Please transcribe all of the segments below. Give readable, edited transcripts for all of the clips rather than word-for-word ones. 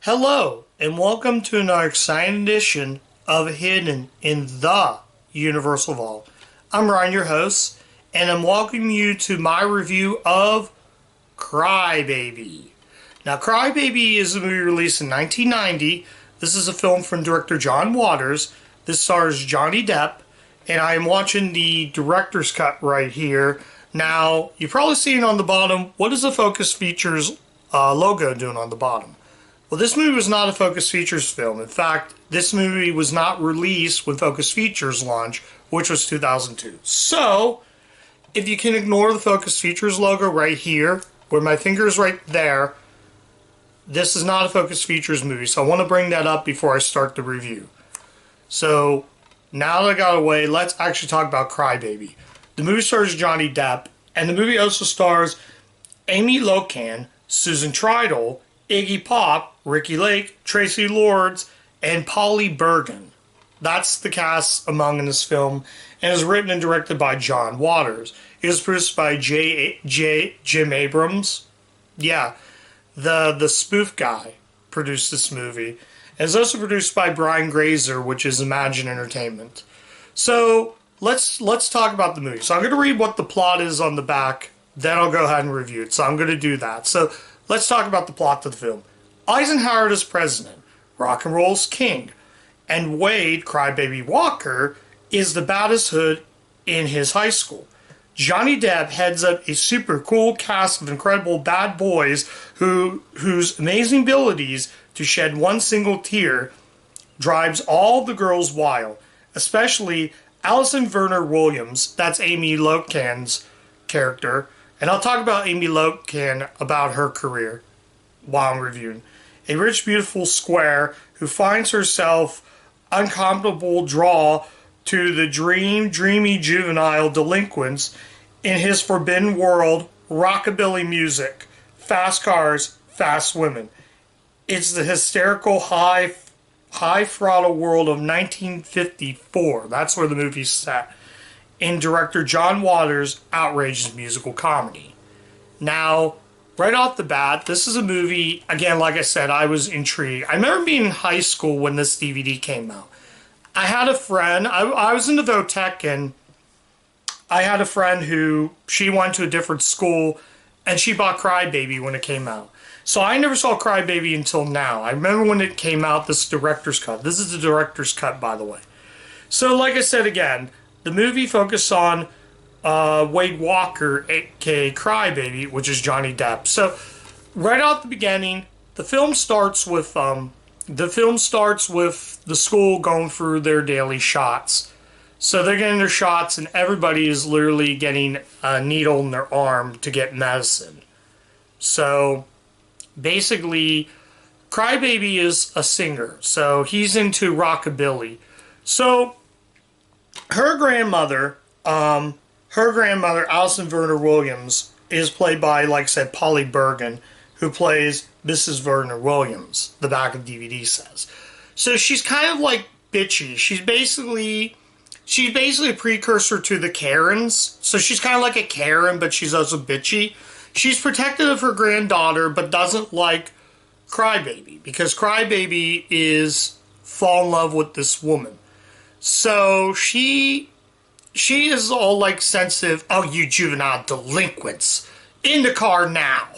Hello, and welcome to another exciting edition of Hidden in the Universal Vault. I'm Ryan, your host, and I'm welcoming you to my review of Crybaby. Now, Crybaby is a movie released in 1990. This is a film from director John Waters. This stars Johnny Depp, and I am watching the director's cut right here. Now, you've probably seen on the bottom, what is the Focus Features logo doing on the bottom? Well, this movie was not a Focus Features film. In fact, this movie was not released when Focus Features launched, which was 2002. So, if you can ignore the Focus Features logo right here, where my finger is right there, this is not a Focus Features movie. So I want to bring that up before I start the review. So, now that I got away, let's actually talk about Crybaby. The movie stars Johnny Depp, and the movie also stars Amy Locan, Susan Tridle, Iggy Pop, Ricky Lake, Tracy Lords, and Polly Bergen. That's the cast among in this film, and is written and directed by John Waters. It was produced by Jim Abrams. Yeah, the spoof guy produced this movie. And it's also produced by Brian Grazer, which is Imagine Entertainment. So let's talk about the movie. So I'm going to read what the plot is on the back, then I'll go ahead and review it. So I'm going to do that. So let's talk about the plot of the film. Eisenhower is president, rock and roll's king, and Wade, Crybaby Walker, is the baddest hood in his high school. Johnny Depp heads up a super cool cast of incredible bad boys whose amazing abilities to shed one single tear drives all the girls wild, especially Allison Werner Williams, that's Amy Locan's character, and I'll talk about Amy Locan, about her career while I'm reviewing. A rich, beautiful square who finds herself uncomfortable draw to the dreamy juvenile delinquents in his forbidden world, rockabilly music, fast cars, fast women. It's the hysterical high throttle world of 1954. That's where the movie's set. In director John Waters' outrageous musical comedy. Now, right off the bat, this is a movie, again, like I said, I was intrigued. I remember being in high school when this DVD came out. I had a friend, I was in the Votech, and I had a friend who, she went to a different school, and she bought Crybaby when it came out. So I never saw Crybaby until now. I remember when it came out, this director's cut. This is the director's cut, by the way. So, like I said again, the movie focused on Wade Walker, aka Crybaby, which is Johnny Depp. So, right off the beginning, the film starts with the school going through their daily shots. So they're getting their shots, and everybody is literally getting a needle in their arm to get medicine. So basically, Crybaby is a singer, so he's into rockabilly. So her grandmother, Allison Werner Williams, is played by, like I said, Polly Bergen, who plays Mrs. Werner Williams, the back of the DVD says. So she's kind of like bitchy. She's basically a precursor to the Karens. So she's kind of like a Karen, but she's also bitchy. She's protective of her granddaughter, but doesn't like Crybaby, because Crybaby is fall in love with this woman. So she is all like sensitive. Oh, you juvenile delinquents, in the car now.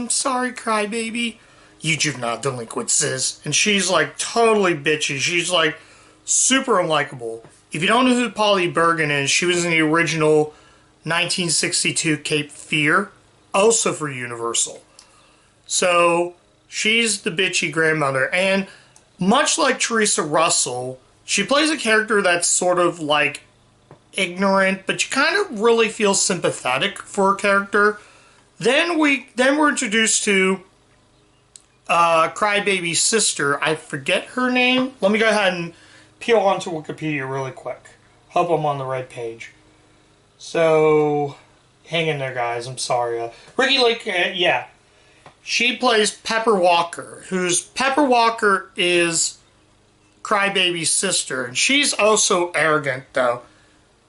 Sorry, Crybaby. You juvenile delinquents, sis. And she's like totally bitchy. She's like super unlikable. If you don't know who Polly Bergen is, she was in the original 1962 Cape Fear, also for Universal. So she's the bitchy grandmother. And much like Teresa Russell, she plays a character that's sort of like ignorant, but you kind of really feel sympathetic for her character. Then we're introduced to Crybaby's sister. I forget her name. Let me go ahead and peel onto Wikipedia really quick. Hope I'm on the right page. So, hang in there, guys. I'm sorry. Ricky Lake, yeah. She plays Pepper Walker, Pepper Walker is Crybaby's sister, and she's also arrogant, though.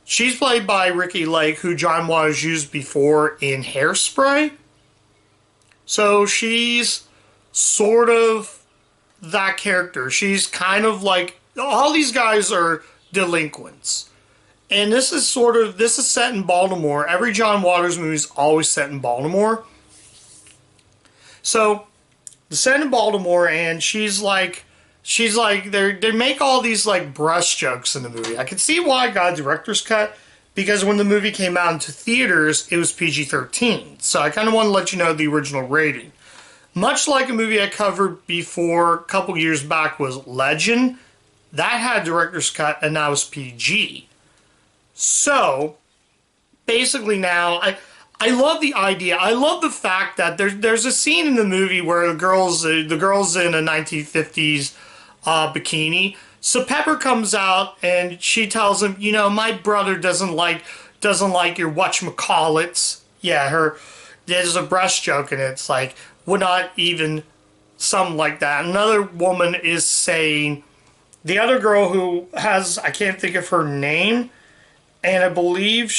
She's played by Ricky Lake, who John Waters used before in Hairspray. So she's sort of that character. She's kind of like, all these guys are delinquents. And this is set in Baltimore. Every John Waters movie is always set in Baltimore. So, the set in Baltimore, and they make all these like brush jokes in the movie. I can see why I got a director's cut, because when the movie came out into theaters, it was PG-13. So I kind of want to let you know the original rating. Much like a movie I covered before a couple years back was Legend, that had a director's cut and that was PG. So basically now, I love the idea. I love the fact that there's a scene in the movie where the girl's in a 1950s bikini. So Pepper comes out and she tells him, my brother doesn't like your whatchamacallits. Yeah, there's a breast joke and it's like, would not even something like that. Another woman is saying, the other girl who has, I can't think of her name, and I believe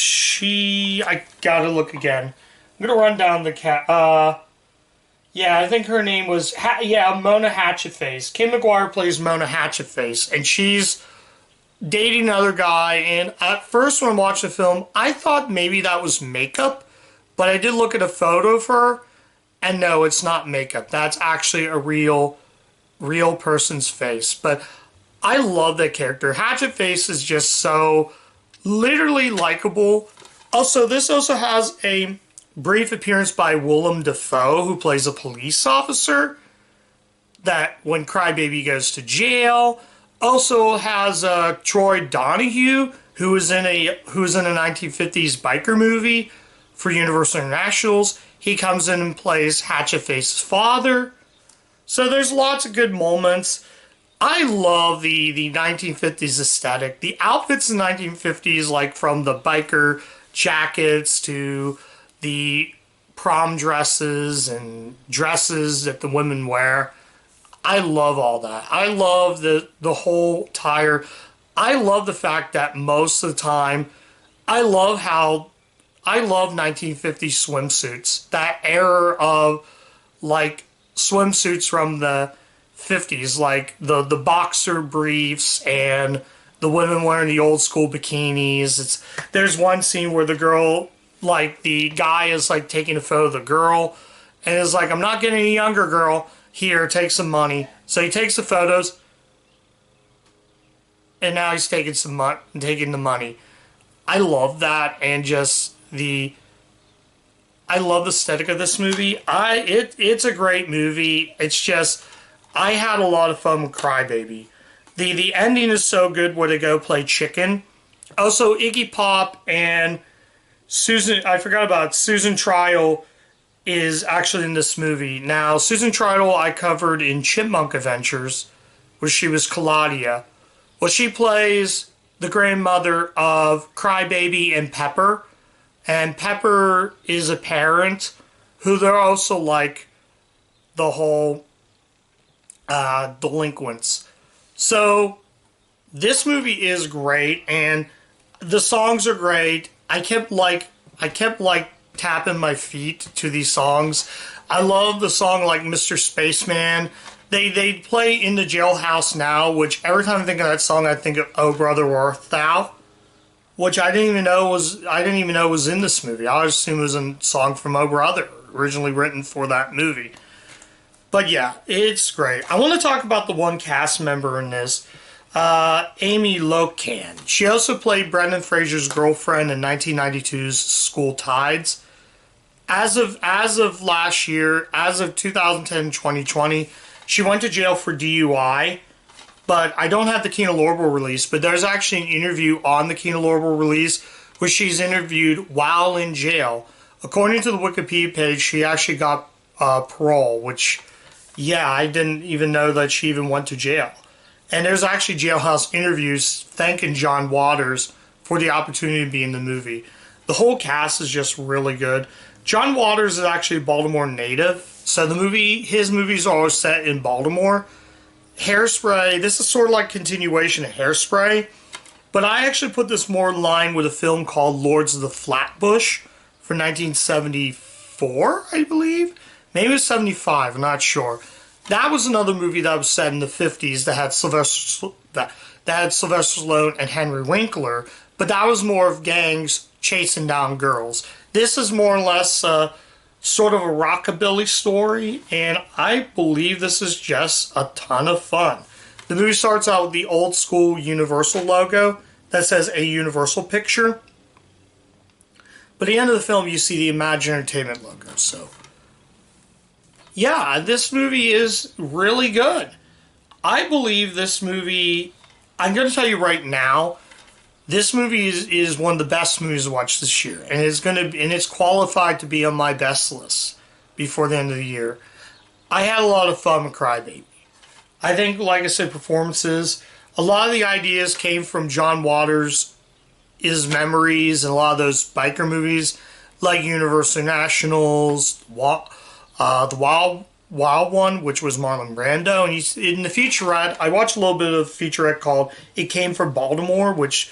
I gotta look again. I'm gonna run down the I think her name was, Mona Hatchetface. Kim McGuire plays Mona Hatchetface, and she's dating another guy, and at first when I watched the film, I thought maybe that was makeup, but I did look at a photo of her, and no, it's not makeup. That's actually a real person's face. But I love that character. Hatchetface is just so literally likable. Also, this also has a brief appearance by Willem Dafoe, who plays a police officer that when Crybaby goes to jail. Also has Troy Donahue, who was in a 1950s biker movie for Universal Internationals. He comes in and plays Hatchetface's father. So there's lots of good moments. I love the 1950s aesthetic. The outfits in the 1950s, like from the biker jackets to the prom dresses and dresses that the women wear. I love all that. I love the whole entire. I love the fact that most of the time, I love 1950s swimsuits. That era of like swimsuits from the 50s, like the boxer briefs and the women wearing the old school bikinis. There's one scene where the girl, like the guy is like taking a photo of the girl and is like, I'm not getting any younger, girl. Here, take some money. So he takes the photos and now he's taking the money. I love that, and just I love the aesthetic of this movie. It's a great movie. It's just, I had a lot of fun with Crybaby. The ending is so good where they go play chicken. Also, Iggy Pop and Susan, I forgot about Susan Trial is actually in this movie. Now, Susan Trial I covered in Chipmunk Adventures, where she was Claudia. Well, she plays the grandmother of Crybaby and Pepper. And Pepper is a parent who they're also like the whole delinquents. So this movie is great, and the songs are great. I kept tapping my feet to these songs. I love the song like Mr. Spaceman. They play in the Jailhouse Now, which every time I think of that song, I think of Oh Brother Where Art Thou, which I didn't even know was in this movie. I always assumed it was a song from Oh Brother, originally written for that movie. But yeah, it's great. I want to talk about the one cast member in this, Amy Locan. She also played Brendan Fraser's girlfriend in 1992's School Tides. As of last year, as of 2010-2020, she went to jail for DUI. But I don't have the Kino Lorber release, but there's actually an interview on the Kino Lorber release where she's interviewed while in jail. According to the Wikipedia page, she actually got parole, which, yeah, I didn't even know that she even went to jail. And there's actually jailhouse interviews thanking John Waters for the opportunity to be in the movie. The whole cast is just really good. John Waters is actually a Baltimore native, so his movies are always set in Baltimore. Hairspray, this is sort of like continuation of Hairspray, but I actually put this more in line with a film called Lords of the Flatbush from 1974, I believe. Maybe it was 75, I'm not sure. that was another movie that was set in the 50s that had that had Sylvester Stallone and Henry Winkler, but that was more of gangs chasing down girls. This is more or less sort of a rockabilly story, and I believe this is just a ton of fun. The movie starts out with the old school Universal logo that says a Universal picture. But at the end of the film, you see the Imagine Entertainment logo. So, yeah, this movie is really good. I believe this movie, I'm going to tell you right now, this movie is one of the best movies to watch this year, and it's qualified to be on my best list before the end of the year. I had a lot of fun with Crybaby. I think, like I said, performances. A lot of the ideas came from John Waters' memories and a lot of those biker movies, like Universal Nationals, the Wild One, which was Marlon Brando, and he's in the featurette. I watched a little bit of a featurette called "It Came from Baltimore," which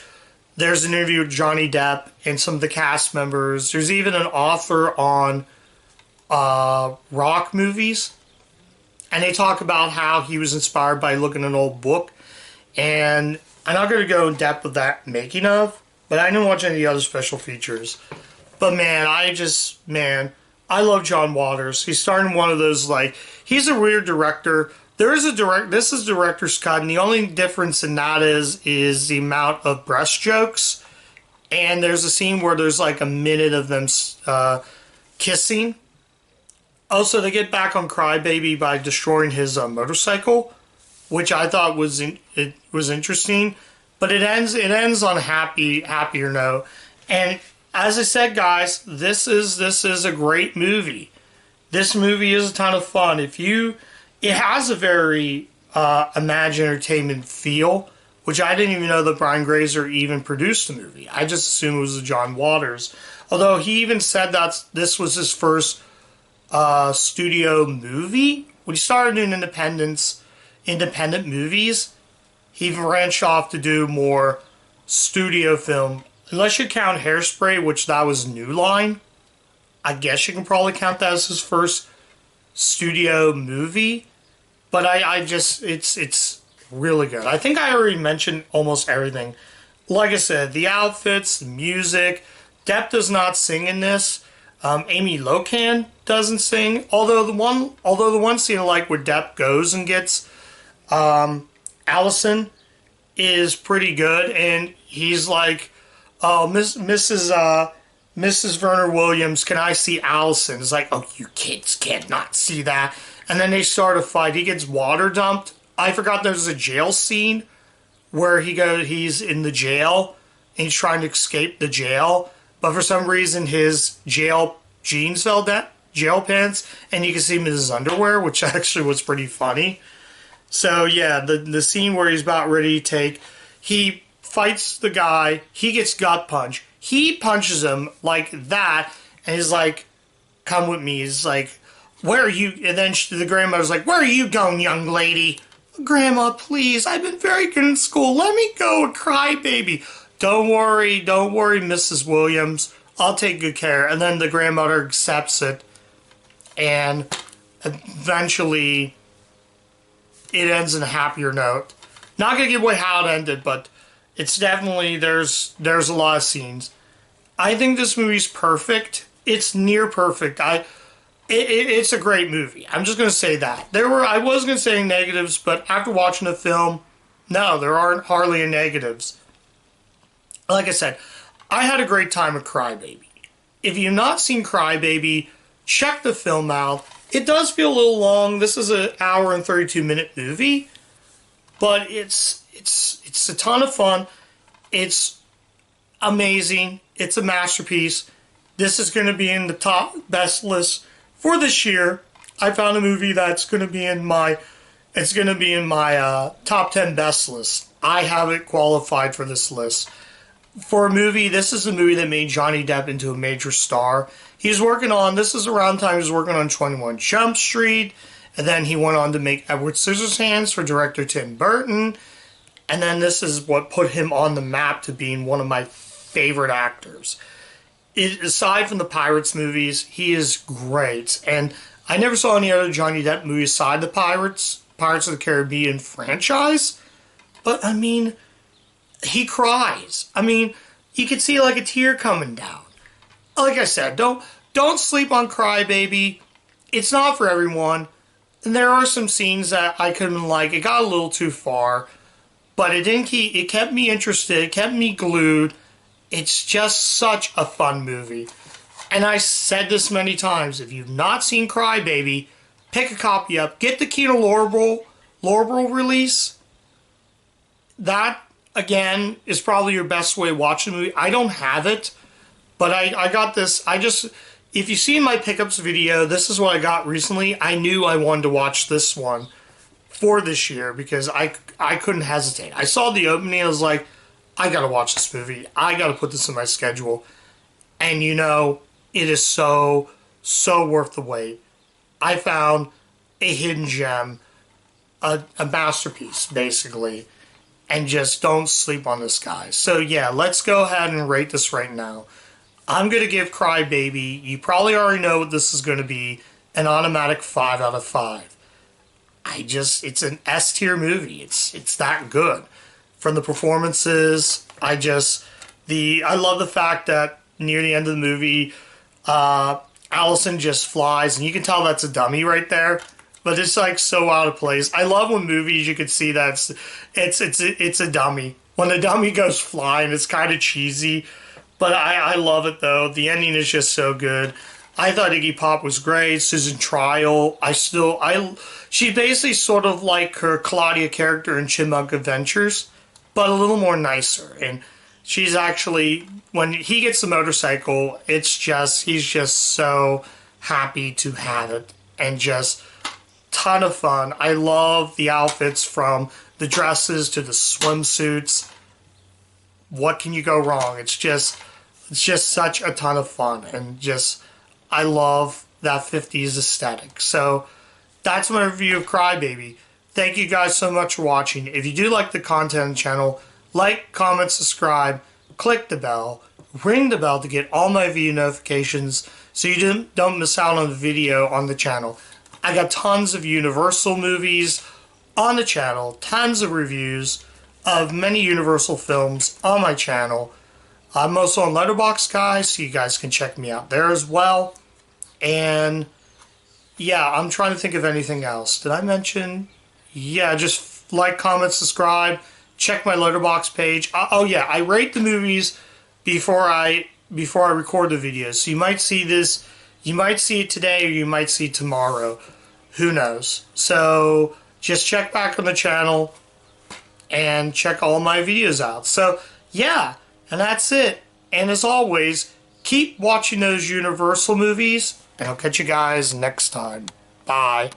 there's an interview with Johnny Depp and some of the cast members. There's even an author on rock movies, and they talk about how he was inspired by looking at an old book. And I'm not going to go in depth with that making of, but I didn't watch any of the other special features. But man, I love John Waters. He's starting one of those, like, he's a weird director. This is director's cut, and the only difference in that is the amount of breast jokes. And there's a scene where there's like a minute of them kissing. Also, they get back on Crybaby by destroying his motorcycle, which I thought was interesting. But it ends on a happier note. And as I said, guys, this is a great movie. This movie is a ton of fun. It has a very Imagine Entertainment feel, which I didn't even know that Brian Grazer even produced the movie. I just assumed it was John Waters. Although he even said that this was his first studio movie. When he started doing independent movies, he branched off to do more studio film. Unless you count Hairspray, which that was New Line. I guess you can probably count that as his first studio movie. But it's really good. I think I already mentioned almost everything. Like I said, the outfits, the music. Depp does not sing in this. Amy Locan doesn't sing. Although the one scene I like where Depp goes and gets Allison is pretty good, and he's like, "Oh, Mrs. Werner Williams, can I see Allison?" It's like, "Oh, you kids cannot see that." And then they start a fight. He gets water dumped. I forgot there's a jail scene where he's in the jail and he's trying to escape the jail, but for some reason his jail jeans fell down, jail pants, and you can see him in his underwear, which actually was pretty funny. So yeah, the scene where he's about ready to he fights the guy, he gets gut punched, he punches him like that, and he's like, "Come with me." He's like, "Where are you?" And then the grandmother's like, "Where are you going, young lady?" "Grandma, please, I've been very good in school. Let me go and cry, baby." Don't worry, Mrs. Williams. I'll take good care. And then the grandmother accepts it, and eventually it ends in a happier note. Not gonna give away how it ended, but it's definitely there's a lot of scenes. I think this movie's perfect. It's near perfect. It's a great movie. I'm just gonna say that. I was gonna say negatives, but after watching the film, no, there aren't hardly any negatives. Like I said, I had a great time with Crybaby. If you've not seen Crybaby, check the film out. It does feel a little long. This is an hour and 32-minute movie, but it's a ton of fun. It's amazing. It's a masterpiece. This is going to be in the top best list for this year. I found a movie that's going to be in my top 10 best list. I have it qualified for this list. For a movie, this is a movie that made Johnny Depp into a major star. This is around the time he was working on 21 Jump Street, and then he went on to make Edward Scissorhands for director Tim Burton, and then this is what put him on the map to being one of my favorite actors. Aside from the Pirates movies, he is great, and I never saw any other Johnny Depp movie aside the Pirates of the Caribbean franchise. But I mean, he cries. I mean, you could see like a tear coming down. Like I said, don't sleep on Cry Baby. It's not for everyone. And there are some scenes that I couldn't like. It got a little too far, but it kept me interested. It kept me glued. It's just such a fun movie. And I said this many times. If you've not seen Cry Baby, pick a copy up. Get the Kino Lorber release. That, again, is probably your best way of watching the movie. I don't have it, but I got this. If you see my pickups video, this is what I got recently. I knew I wanted to watch this one for this year because I couldn't hesitate. I saw the opening. I was like, I got to watch this movie. I got to put this in my schedule. And you know, it is so worth the wait. I found a hidden gem, a masterpiece, basically. And just don't sleep on this, guy. So yeah, let's go ahead and rate this right now. I'm going to give Cry Baby, you probably already know what this is going to be, an automatic 5 out of 5. It's an S tier movie. It's that good. From the performances, I love the fact that near the end of the movie, Allison just flies, and you can tell that's a dummy right there. But it's like so out of place. I love when movies you can see that it's a dummy. When the dummy goes flying, it's kind of cheesy. But I love it, though. The ending is just so good. I thought Iggy Pop was great. Susan Trial. She basically sort of like her Claudia character in Chipmunk Adventures, but a little more nicer. And she's actually, when he gets the motorcycle, he's just so happy to have it. And just ton of fun. I love the outfits, from the dresses to the swimsuits. What can you go wrong? It's just such a ton of fun, and I love that 50s aesthetic. So that's my review of Cry Baby. Thank you guys so much for watching. If you do like the content on the channel, like, comment, subscribe, click the bell, ring the bell to get all my video notifications so you don't miss out on the video on the channel. I got tons of Universal movies on the channel, tons of reviews of many Universal films on my channel. I'm also on Letterboxd, guys, so you guys can check me out there as well. And yeah, I'm trying to think of anything else. Did I mention? Yeah, just like, comment, subscribe, check my Letterboxd page. Oh yeah, I rate the movies before I record the videos. So you might see this, you might see it today, or you might see it tomorrow. Who knows? So just check back on the channel and check all my videos out. So yeah, and that's it. And as always, keep watching those Universal movies, and I'll catch you guys next time. Bye.